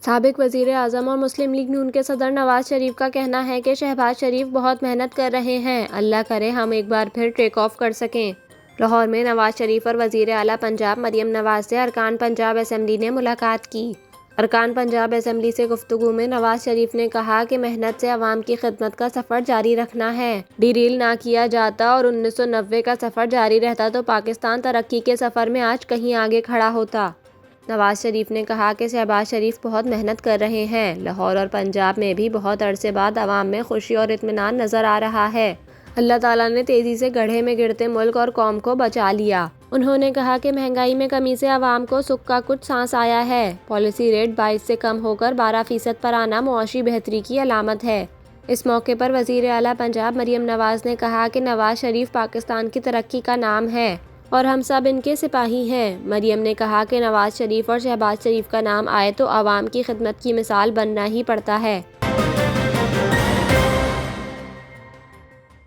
سابق وزیر اعظم اور مسلم لیگ نون کے صدر نواز شریف کا کہنا ہے کہ شہباز شریف بہت محنت کر رہے ہیں، اللہ کرے ہم ایک بار پھر ٹیک آف کر سکیں۔ لاہور میں نواز شریف اور وزیر اعلیٰ پنجاب مریم نواز سے ارکان پنجاب اسمبلی نے ملاقات کی۔ ارکان پنجاب اسمبلی سے گفتگو میں نواز شریف نے کہا کہ محنت سے عوام کی خدمت کا سفر جاری رکھنا ہے۔ ڈیریل نہ کیا جاتا اور 1990 کا سفر جاری رہتا تو پاکستان ترقی کے سفر میں آج کہیں آگے کھڑا ہوتا۔ نواز شریف نے کہا کہ شہباز شریف بہت محنت کر رہے ہیں۔ لاہور اور پنجاب میں بھی بہت عرصے بعد عوام میں خوشی اور اطمینان نظر آ رہا ہے۔ اللہ تعالیٰ نے تیزی سے گڑھے میں گرتے ملک اور قوم کو بچا لیا۔ انہوں نے کہا کہ مہنگائی میں کمی سے عوام کو سکھ کا کچھ سانس آیا ہے۔ پالیسی ریٹ 22 سے کم ہو کر 12% پر آنا معاشی بہتری کی علامت ہے۔ اس موقع پر وزیر اعلیٰ پنجاب مریم نواز نے کہا کہ نواز شریف پاکستان کی ترقی کا نام ہے اور ہم سب ان کے سپاہی ہیں۔ مریم نے کہا کہ نواز شریف اور شہباز شریف کا نام آئے تو عوام کی خدمت کی مثال بننا ہی پڑتا ہے۔